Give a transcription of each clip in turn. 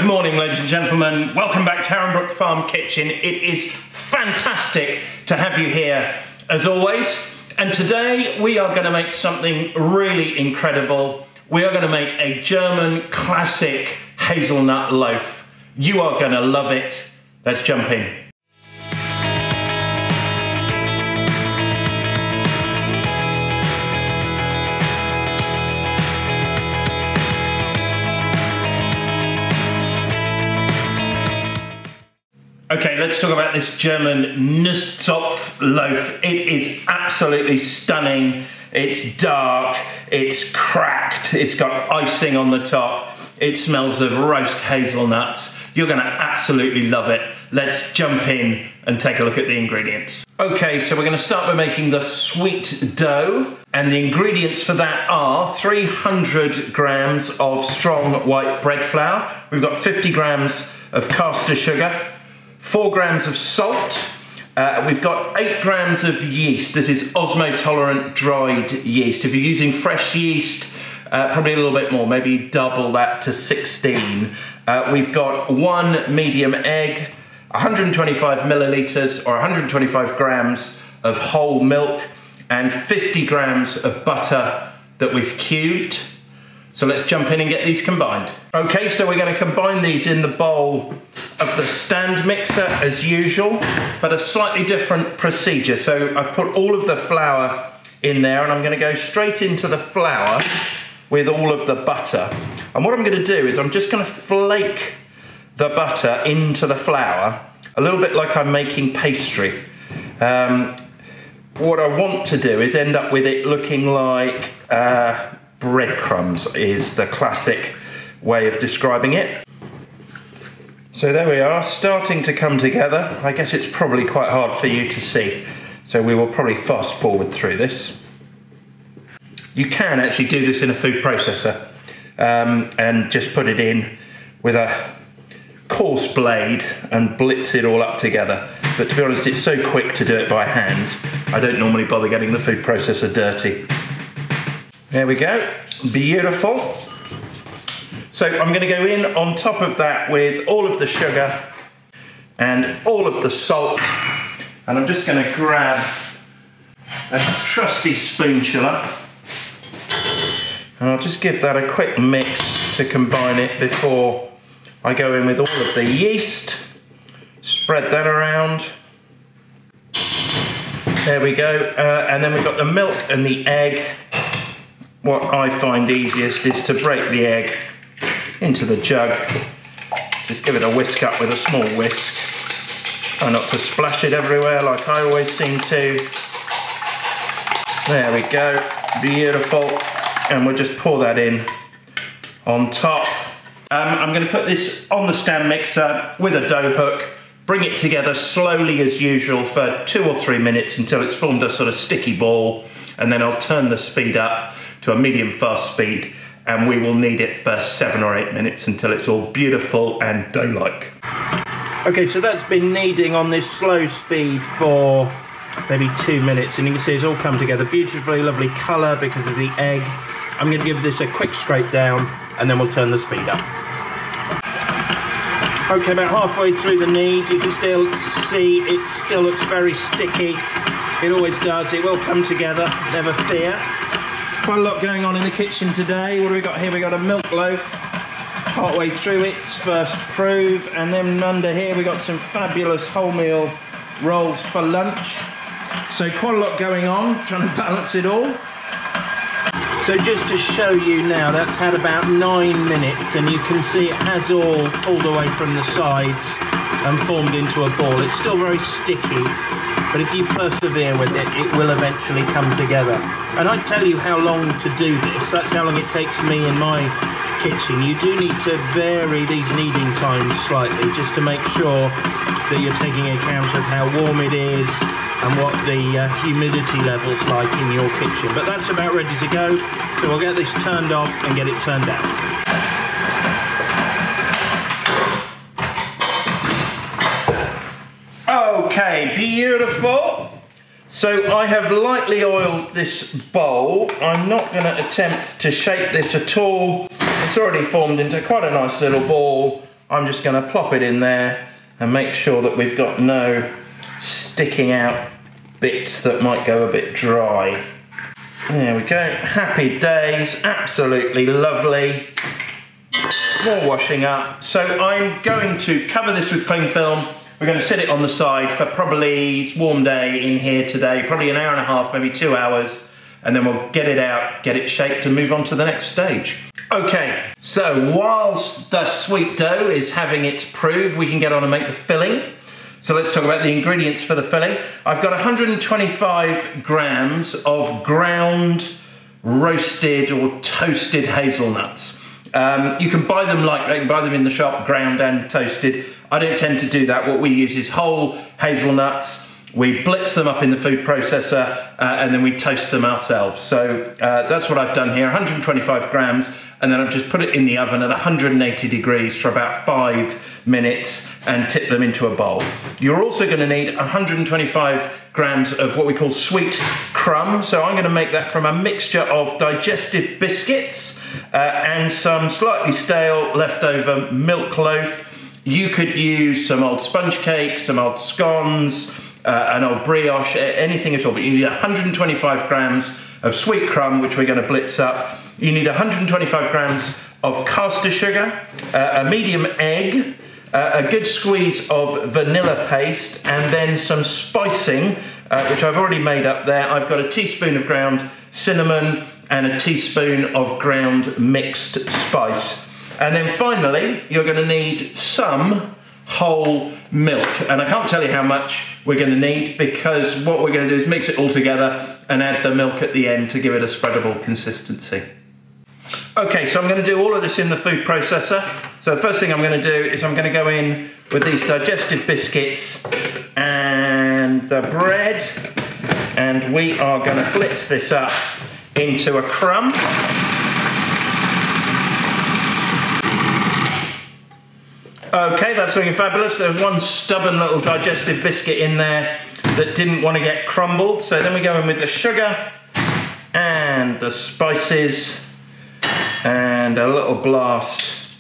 morning, ladies and gentlemen. Welcome back to Heronbrook Farm Kitchen. It is fantastic to have you here, as always. And today we are going to make something really incredible. We are going to make a German classic hazelnut loaf. You are going to love it. Let's jump in. Okay, let's talk about this German Nusszopf loaf. It is absolutely stunning. It's dark, it's cracked, it's got icing on the top. It smells of roast hazelnuts. You're gonna absolutely love it. Let's jump in and take a look at the ingredients. Okay, so we're gonna start by making the sweet dough. And the ingredients for that are 300 grams of strong white bread flour. We've got 50 grams of caster sugar, 4 grams of salt, we've got 8 grams of yeast. This is osmotolerant dried yeast. If you're using fresh yeast, probably a little bit more, maybe double that to 16. We've got 1 medium egg, 125 millilitres or 125 grams of whole milk, and 50 grams of butter that we've cubed. So let's jump in and get these combined. Okay, so we're going to combine these in the bowl of the stand mixer as usual, but a slightly different procedure. So I've put all of the flour in there and I'm going to go straight into the flour with all of the butter. And what I'm going to do is I'm just going to flake the butter into the flour, a little bit like I'm making pastry. What I want to do is end up with it looking like breadcrumbs is the classic way of describing it. So there we are, starting to come together. I guess it's probably quite hard for you to see, so we will probably fast forward through this. You can actually do this in a food processor and just put it in with a coarse blade and blitz it all up together. But to be honest, it's so quick to do it by hand, I don't normally bother getting the food processor dirty. There we go, beautiful. So I'm going to go in on top of that with all of the sugar and all of the salt, and I'm just going to grab a trusty spatula and I'll just give that a quick mix to combine it before I go in with all of the yeast. Spread that around. There we go, and then we've got the milk and the egg. What I find easiest is to break the egg into the jug. Just give it a whisk up with a small whisk. Try not to splash it everywhere like I always seem to. There we go, beautiful. And we'll just pour that in on top. I'm going to put this on the stand mixer with a dough hook, bring it together slowly as usual for 2 or 3 minutes until it's formed a sort of sticky ball, and then I'll turn the speed up to a medium fast speed, and we will knead it for 7 or 8 minutes until it's all beautiful and dough-like. Okay, so that's been kneading on this slow speed for maybe 2 minutes, and you can see it's all come together beautifully, lovely colour because of the egg. I'm going to give this a quick scrape down and then we'll turn the speed up. Okay, about halfway through the knead, you can still see it still looks very sticky. It always does, it will come together, never fear. Quite a lot going on in the kitchen today. What do we got here? We got a milk loaf, partway through its first prove, and then under here we got some fabulous wholemeal rolls for lunch. So quite a lot going on, trying to balance it all. So just to show you now, that's had about 9 minutes, and you can see it has all pulled away from the sides and formed into a ball. It's still very sticky, but if you persevere with it, it will eventually come together. And I tell you how long to do this. That's how long it takes me in my kitchen. You do need to vary these kneading times slightly, just to make sure that you're taking account of how warm it is and what the humidity level's like in your kitchen. But that's about ready to go, so we'll get this turned off and get it turned out. Okay, beautiful. So I have lightly oiled this bowl. I'm not going to attempt to shape this at all. It's already formed into quite a nice little ball I'm just going to plop it in there and make sure that we've got no sticking out bits that might go a bit dry. There we go, happy days, absolutely lovely. More washing up. So I'm going to cover this with cling film. We're going to sit it on the side for probably, it's a warm day in here today, probably an hour and a half, maybe 2 hours, and then we'll get it out, get it shaped and move on to the next stage. Okay, so whilst the sweet dough is having its prove, we can get on and make the filling. So let's talk about the ingredients for the filling. I've got 125 grams of ground, roasted or toasted hazelnuts. You can buy them in the shop, ground and toasted. I don't tend to do that. What we use is whole hazelnuts. We blitz them up in the food processor and then we toast them ourselves. So that's what I've done here, 125 grams, and then I've just put it in the oven at 180 degrees for about 5 minutes and tip them into a bowl. You're also going to need 125 grams of what we call sweet crumb. So I'm going to make that from a mixture of digestive biscuits and some slightly stale leftover milk loaf. You could use some old sponge cake, some old scones, an old brioche, anything at all, but you need 125 grams of sweet crumb, which we're going to blitz up. You need 125 grams of caster sugar, a medium egg, a good squeeze of vanilla paste, and then some spicing, which I've already made up there. I've got a teaspoon of ground cinnamon and a teaspoon of ground mixed spice. And then finally, you're going to need some whole milk. And I can't tell you how much we're going to need, because what we're going to do is mix it all together and add the milk at the end to give it a spreadable consistency. Okay, so I'm going to do all of this in the food processor. So the first thing I'm going to do is I'm going to go in with these digestive biscuits and the bread, and we are going to blitz this up into a crumb. Okay, that's looking fabulous. There's one stubborn little digestive biscuit in there that didn't want to get crumbled. So then we go in with the sugar and the spices and a little blast,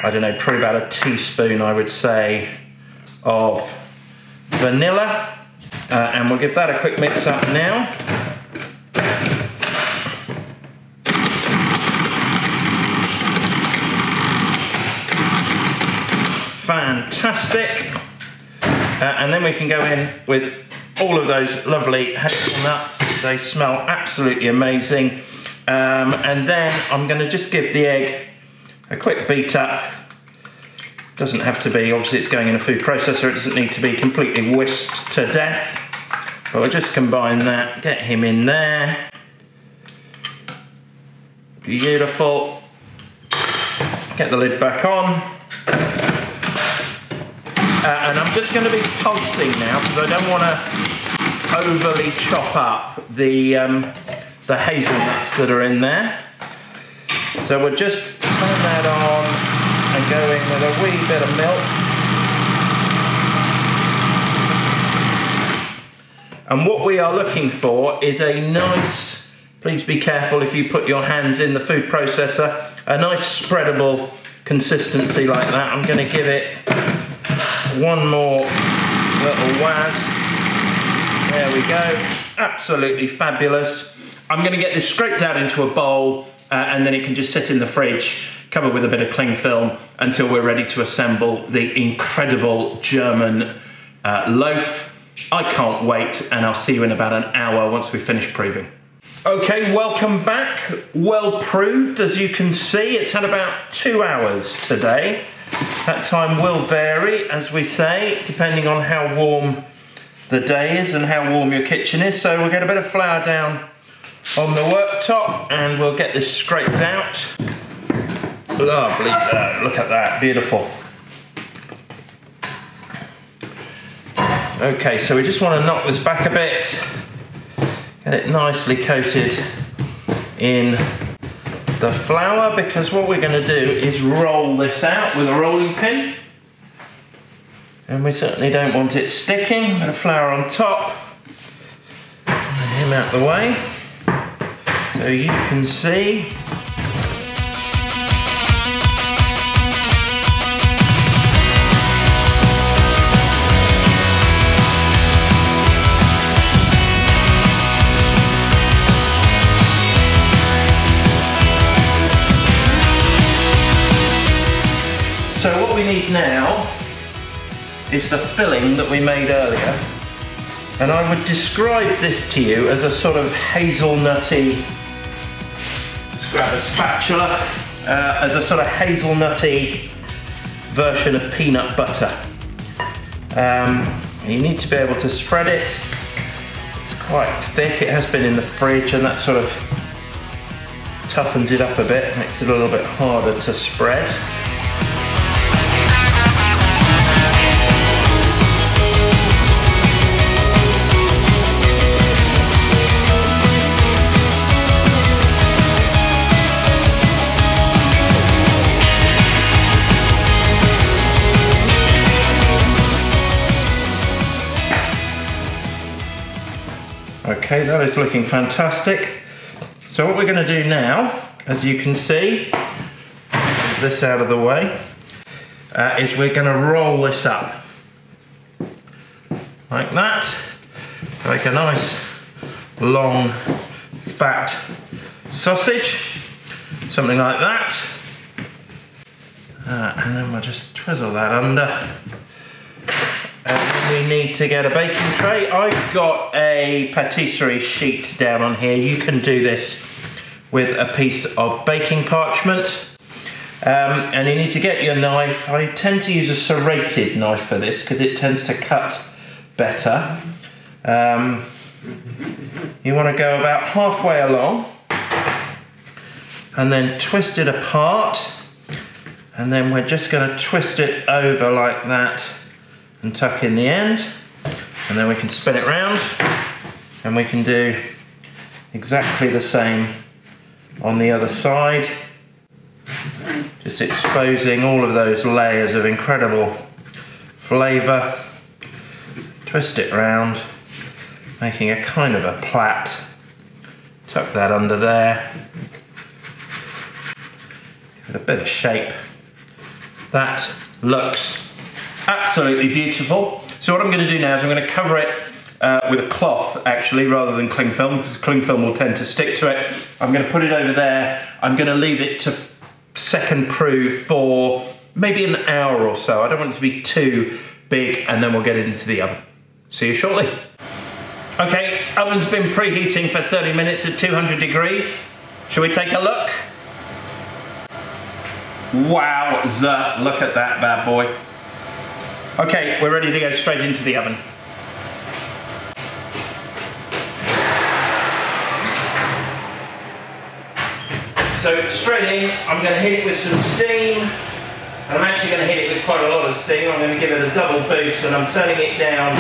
I don't know, probably about a teaspoon, I would say, of vanilla. And we'll give that a quick mix up now. Fantastic. And then we can go in with all of those lovely hazelnuts. They smell absolutely amazing. And then I'm going to just give the egg a quick beat up. Doesn't have to be, obviously it's going in a food processor, it doesn't need to be completely whisked to death. But we'll just combine that, get him in there. Beautiful. Get the lid back on. And I'm just going to be pulsing now, because I don't want to overly chop up the hazelnuts that are in there. So we'll just turn that on and go in with a wee bit of milk. And what we are looking for is a nice, please be careful if you put your hands in the food processor, a nice spreadable consistency like that. I'm going to give it one more little waz. There we go. Absolutely fabulous. I'm going to get this scraped out into a bowl and then it can just sit in the fridge, covered with a bit of cling film, until we're ready to assemble the incredible German loaf. I can't wait, and I'll see you in about an hour once we've finished proving. Okay, welcome back. Well proved, as you can see. It's had about 2 hours today. That time will vary, as we say, depending on how warm the day is and how warm your kitchen is. So we'll get a bit of flour down on the worktop and we'll get this scraped out. Lovely dough, look at that, beautiful. Okay, so we just want to knock this back a bit, get it nicely coated in the flour, because what we're going to do is roll this out with a rolling pin. And we certainly don't want it sticking. Bit of flour on top. And him out the way. So you can see. So what we need now is the filling that we made earlier. And I would describe this to you as a sort of hazelnutty, let's grab a spatula, as a sort of hazelnutty version of peanut butter. You need to be able to spread it. It's quite thick, it has been in the fridge, and that sort of toughens it up a bit, makes it a little bit harder to spread. Okay, that is looking fantastic. So what we're going to do now, as you can see, move this out of the way, is we're going to roll this up like that. Make a nice long fat sausage, something like that. And then we'll just twizzle that under. We need to get a baking tray. I've got a patisserie sheet down on here. You can do this with a piece of baking parchment. And you need to get your knife. I tend to use a serrated knife for this because it tends to cut better. You want to go about halfway along and then twist it apart. And then we're just going to twist it over like that and tuck in the end, and then we can spin it round and we can do exactly the same on the other side, just exposing all of those layers of incredible flavour. Twist it round, making a kind of a plait, tuck that under there, give it a bit of shape. That looks absolutely beautiful. So what I'm going to do now is I'm going to cover it with a cloth, actually, rather than cling film, because cling film will tend to stick to it. I'm going to put it over there. I'm going to leave it to second proof for maybe an hour or so. I don't want it to be too big, and then we'll get it into the oven. See you shortly. Okay, oven's been preheating for 30 minutes at 200 degrees. Shall we take a look? Wowza, look at that bad boy. Okay, we're ready to go straight into the oven. So straight in, I'm going to hit it with some steam, and I'm actually going to hit it with quite a lot of steam. I'm going to give it a double boost, and I'm turning it down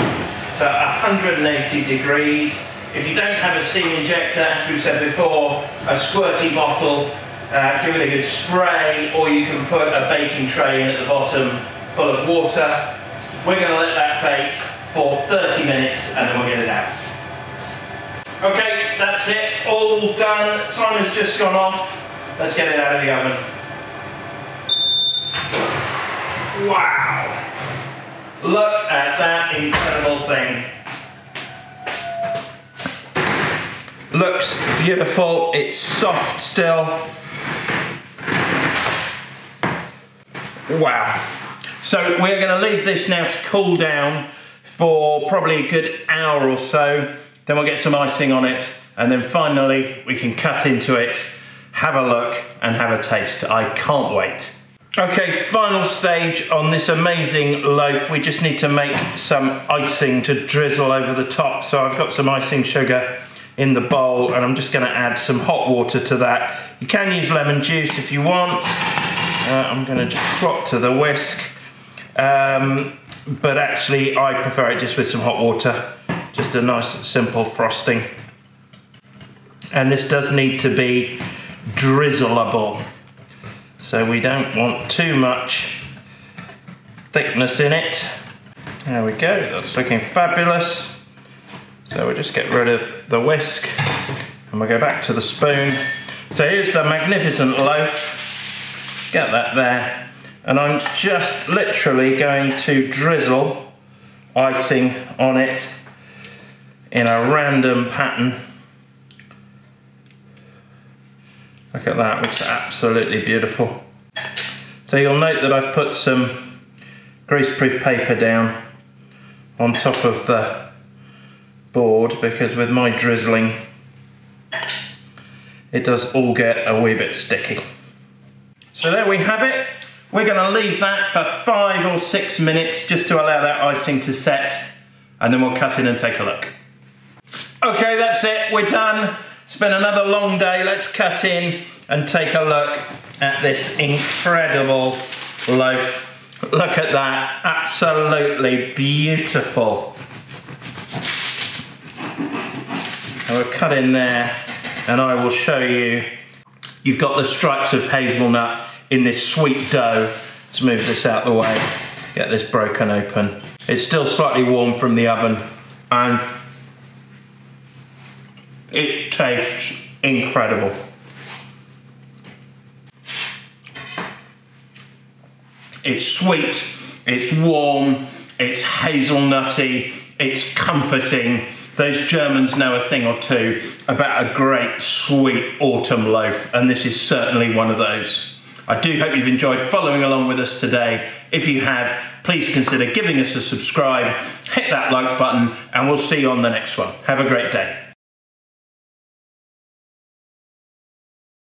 to 180 degrees. If you don't have a steam injector, as we said before, a squirty bottle, give it a good spray, or you can put a baking tray in at the bottom full of water. We're going to let that bake for 30 minutes and then we'll get it out. Okay, that's it, all done. Time has just gone off. Let's get it out of the oven. Wow! Look at that incredible thing. Looks beautiful, it's soft still. Wow. So we're going to leave this now to cool down for probably a good hour or so. Then we'll get some icing on it, and then finally we can cut into it, have a look and have a taste. I can't wait. Okay, final stage on this amazing loaf. We just need to make some icing to drizzle over the top. So I've got some icing sugar in the bowl, and I'm just going to add some hot water to that. You can use lemon juice if you want. I'm going to just swap to the whisk. But actually I prefer it just with some hot water, just a nice simple frosting. And this does need to be drizzleable, so we don't want too much thickness in it. There we go, that's looking fabulous. So we'll just get rid of the whisk and we'll go back to the spoon. So here's the magnificent loaf, get that there. And I'm just literally going to drizzle icing on it in a random pattern. Look at that, looks absolutely beautiful. So So you'll note that I've put some greaseproof paper down on top of the board, because with my drizzling it does all get a wee bit sticky. So there we have it. We're going to leave that for 5 or 6 minutes just to allow that icing to set, and then we'll cut in and take a look. Okay, that's it, we're done. It's been another long day. Let's cut in and take a look at this incredible loaf. Look at that, absolutely beautiful. And we'll cut in there, and I will show you. You've got the stripes of hazelnut in this sweet dough. Let's move this out of the way, get this broken open. It's still slightly warm from the oven, and it tastes incredible. It's sweet, it's warm, it's hazelnutty, it's comforting. Those Germans know a thing or two about a great sweet autumn loaf, and this is certainly one of those. I do hope you've enjoyed following along with us today. If you have, please consider giving us a subscribe, hit that like button, and we'll see you on the next one. Have a great day.